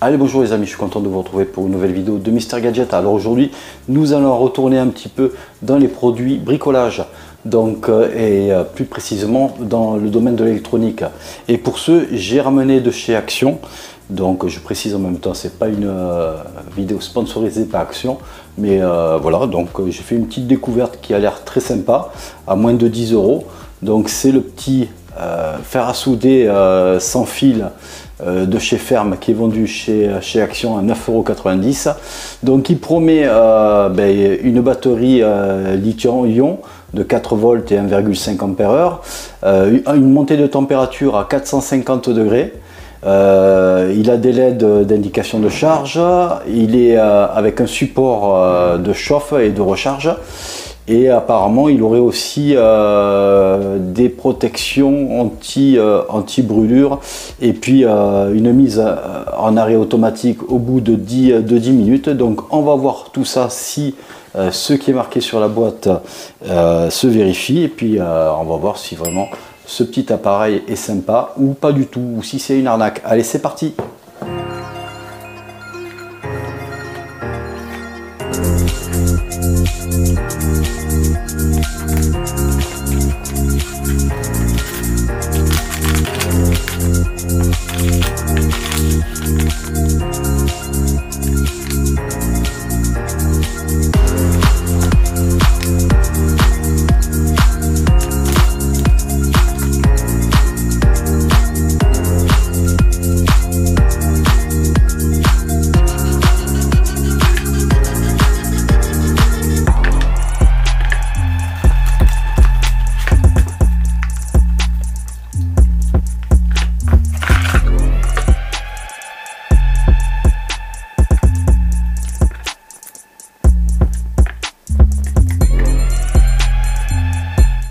Allez, bonjour les amis, je suis content de vous retrouver pour une nouvelle vidéo de Mister Gadget. Alors aujourd'hui, nous allons retourner un petit peu dans les produits bricolage, donc plus précisément dans le domaine de l'électronique. Et pour ce, j'ai ramené de chez Action. Donc je précise en même temps, c'est pas une vidéo sponsorisée par Action, mais voilà, donc j'ai fait une petite découverte qui a l'air très sympa, à moins de 10 €. Donc c'est le petit fer à souder sans fil de chez Ferme qui est vendu chez Action à 9,90 €. Donc il promet une batterie lithium-ion de 4 volts et 1,5 ampères, une montée de température à 450 degrés. Il a des LED d'indication de charge, il est avec un support de chauffe et de recharge. Et apparemment, il aurait aussi des protections anti-brûlure et puis une mise en arrêt automatique au bout de 10 minutes. Donc, on va voir tout ça si ce qui est marqué sur la boîte se vérifie. Et puis, on va voir si vraiment ce petit appareil est sympa ou pas du tout, ou si c'est une arnaque. Allez, c'est parti!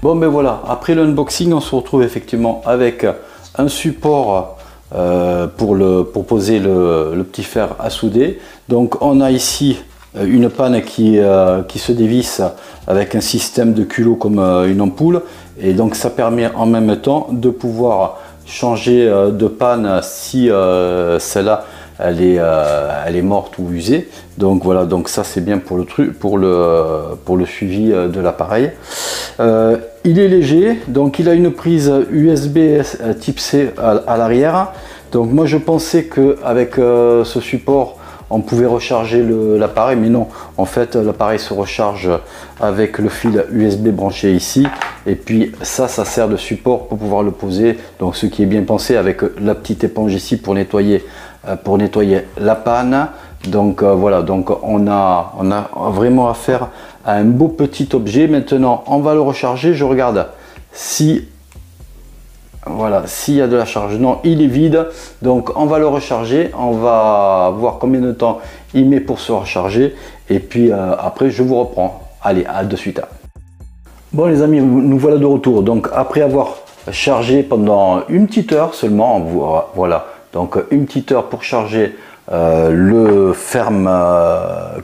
Bon ben voilà, après l'unboxing, on se retrouve effectivement avec un support pour poser le petit fer à souder. Donc on a ici une panne qui se dévisse avec un système de culot comme une ampoule. Et donc ça permet en même temps de pouvoir changer de panne si celle-là elle est morte ou usée. Donc voilà, donc ça c'est bien pour le suivi de l'appareil. Il est léger, donc il a une prise USB type C à l'arrière. Donc moi je pensais qu'avec ce support on pouvait recharger l'appareil, mais non, en fait l'appareil se recharge avec le fil USB branché ici, et puis ça sert de support pour pouvoir le poser. Donc ce qui est bien pensé, avec la petite éponge ici pour nettoyer la panne. Donc voilà, donc on a vraiment affaire à un beau petit objet. Maintenant on va le recharger, je regarde si voilà, s'il y a de la charge. Non, il est vide, donc on va le recharger, on va voir combien de temps il met pour se recharger, et puis après je vous reprends. Allez, à de suite. Bon les amis, nous voilà de retour. Donc après avoir chargé pendant une petite heure seulement, voilà, donc une petite heure pour charger le Ferme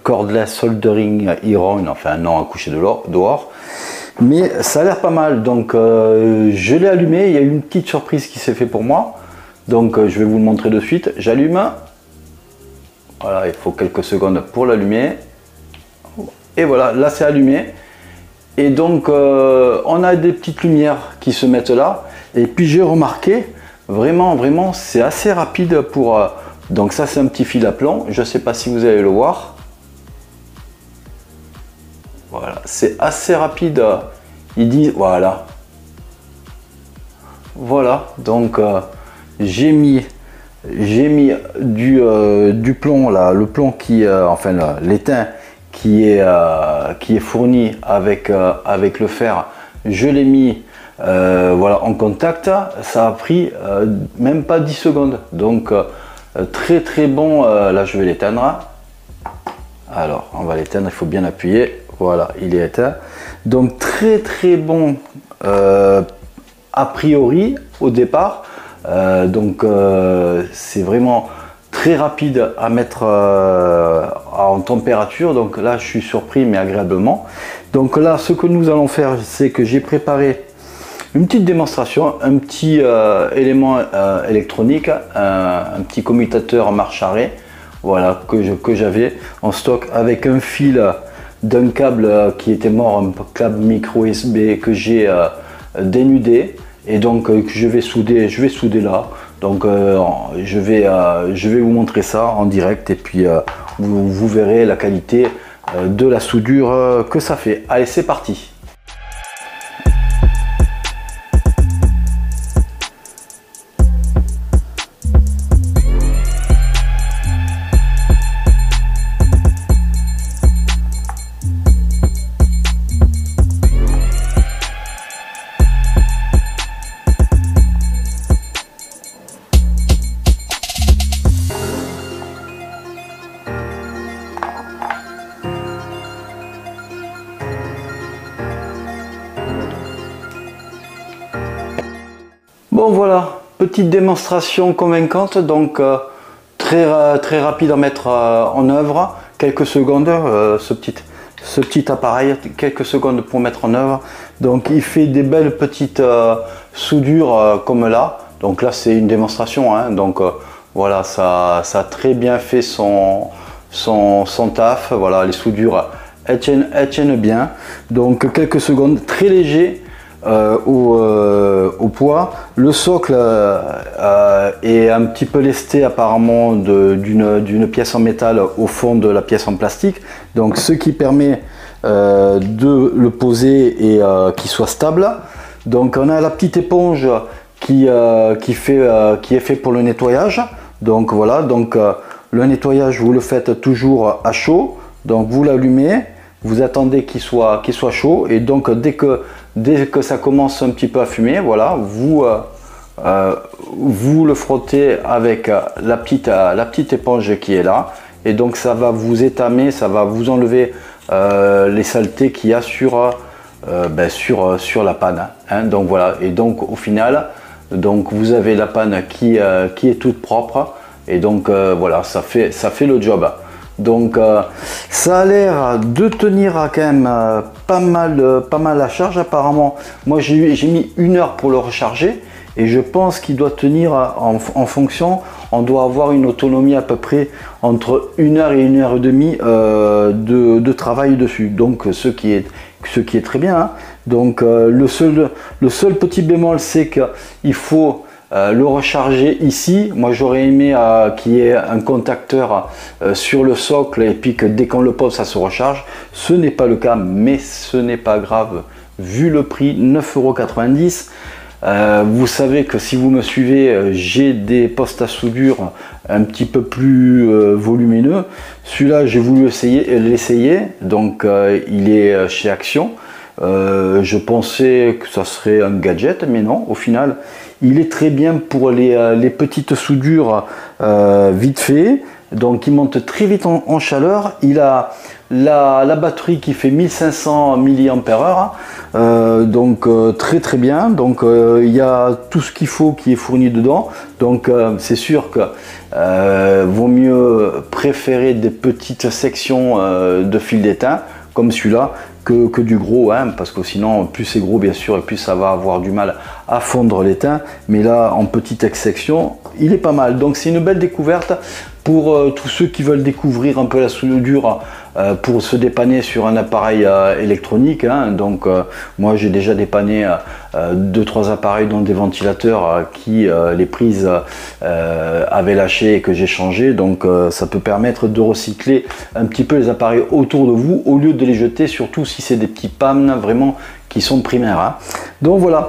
Cordless Soldering Iron, enfin non, à coucher dehors. Mais ça a l'air pas mal, donc je l'ai allumé. Il y a eu une petite surprise qui s'est fait pour moi, donc je vais vous le montrer de suite. J'allume, voilà, il faut quelques secondes pour l'allumer, et voilà, là c'est allumé. Et donc on a des petites lumières qui se mettent là, et puis j'ai remarqué, vraiment c'est assez rapide pour... donc ça c'est un petit fil à plomb, je ne sais pas si vous allez le voir. Voilà, c'est assez rapide. Il dit voilà, donc j'ai mis du plomb là, le plomb qui enfin l'étain qui est fourni avec le fer. Je l'ai mis voilà en contact. Ça a pris même pas 10 secondes, donc très bon. Là je vais l'éteindre. Alors on va l'éteindre, il faut bien appuyer. Voilà, il est éteint. Donc très bon a priori au départ. Donc c'est vraiment très rapide à mettre en température. Donc là je suis surpris mais agréablement. Donc là ce que nous allons faire, c'est que j'ai préparé une petite démonstration, un petit élément électronique, un petit commutateur marche arrêt. voilà, que j'avais en stock, avec un fil d'un câble qui était mort, un câble micro USB que j'ai dénudé, et donc que je vais souder là. Donc je vais vous montrer ça en direct, et puis vous verrez la qualité de la soudure que ça fait. Allez, c'est parti. Bon voilà, petite démonstration convaincante, donc très rapide à mettre en œuvre, quelques secondes, ce petit appareil, quelques secondes pour mettre en œuvre. Donc il fait des belles petites soudures comme là, donc là c'est une démonstration, hein. Donc voilà, ça a très bien fait son taf, voilà, les soudures elles tiennent bien, donc quelques secondes, très léger. Au poids. Le socle est un petit peu lesté apparemment d'une pièce en métal au fond de la pièce en plastique, donc ce qui permet de le poser et qu'il soit stable. Donc on a la petite éponge qui est fait pour le nettoyage. Donc voilà, donc le nettoyage vous le faites toujours à chaud, donc vous l'allumez, vous attendez qu'il soit chaud, et donc dès que ça commence un petit peu à fumer, voilà, vous le frottez avec la petite éponge qui est là, et donc ça va vous étamer, ça va vous enlever les saletés qu'il y a sur la panne, hein. Donc voilà, et donc au final, donc vous avez la panne qui est toute propre, et donc voilà, ça fait le job. Donc ça a l'air de tenir quand même pas mal la charge. Apparemment, moi j'ai mis 1 heure pour le recharger, et je pense qu'il doit tenir en fonction. On doit avoir une autonomie à peu près entre 1 heure et 1 heure et demie de travail dessus. Donc ce qui est très bien, hein. Donc le seul petit bémol, c'est qu'il faut le recharger ici. Moi j'aurais aimé qu'il y ait un contacteur sur le socle, et puis que dès qu'on le pose ça se recharge. Ce n'est pas le cas, mais ce n'est pas grave vu le prix, 9,90 €. Vous savez que si vous me suivez, j'ai des postes à soudure un petit peu plus volumineux. Celui-là j'ai voulu l'essayer, donc il est chez Action. Je pensais que ça serait un gadget, mais non, au final il est très bien pour les petites soudures vite fait. Donc il monte très vite en chaleur. Il a la batterie qui fait 1500 mAh, donc très bien. Donc il y a tout ce qu'il faut qui est fourni dedans. Donc c'est sûr que vaut mieux préférer des petites sections de fil d'étain comme celui-là que du gros, hein, parce que sinon plus c'est gros bien sûr, et plus ça va avoir du mal à fondre l'étain. Mais là en petite section il est pas mal, donc c'est une belle découverte pour tous ceux qui veulent découvrir un peu la soudure pour se dépanner sur un appareil électronique, hein. Donc moi j'ai déjà dépanné 2-3 appareils, dont des ventilateurs qui les prises avaient lâché et que j'ai changé. Donc ça peut permettre de recycler un petit peu les appareils autour de vous au lieu de les jeter, surtout si c'est des petits pannes vraiment qui sont primaires, hein. Donc voilà,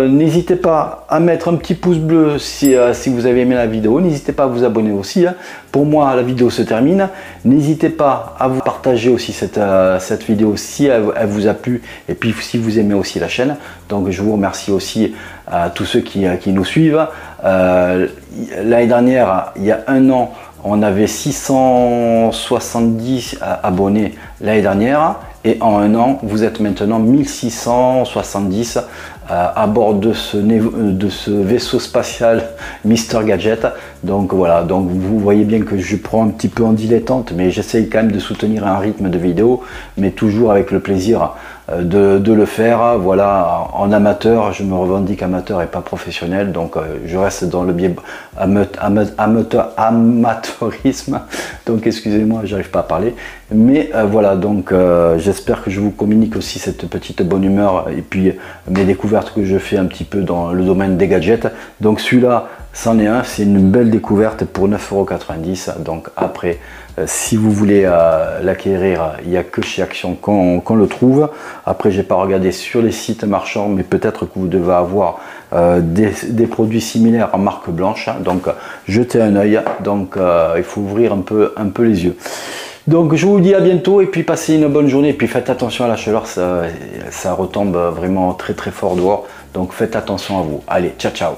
n'hésitez pas à mettre un petit pouce bleu si vous avez aimé la vidéo. N'hésitez pas à vous abonner aussi, hein. Pour moi la vidéo se termine. N'hésitez pas à vous partager aussi cette vidéo si elle vous a plu, et puis si vous aimez aussi la chaîne. Donc je vous remercie aussi à tous ceux qui nous suivent. L'année dernière, il y a 1 an, on avait 670 abonnés l'année dernière, et en 1 an vous êtes maintenant 1670 à bord de ce vaisseau spatial Mister Gadget. Donc voilà, donc vous voyez bien que je prends un petit peu en dilettante, mais j'essaye quand même de soutenir un rythme de vidéo, mais toujours avec le plaisir de le faire, voilà, en amateur. Je me revendique amateur et pas professionnel, donc je reste dans le biais amateurisme, donc excusez-moi, j'arrive pas à parler, mais voilà, donc j'espère que je vous communique aussi cette petite bonne humeur et puis mes découvertes que je fais un petit peu dans le domaine des gadgets. Donc celui-là, c'en est un, c'est une belle découverte pour 9,90 €. Donc après, si vous voulez l'acquérir, il n'y a que chez Action qu'on le trouve. Après, j'ai pas regardé sur les sites marchands, mais peut-être que vous devez avoir des produits similaires en marque blanche. Donc jetez un œil. Donc il faut ouvrir un peu les yeux. Donc je vous dis à bientôt et puis passez une bonne journée. Et puis faites attention à la chaleur, ça retombe vraiment très très fort dehors. Donc faites attention à vous. Allez, ciao ciao.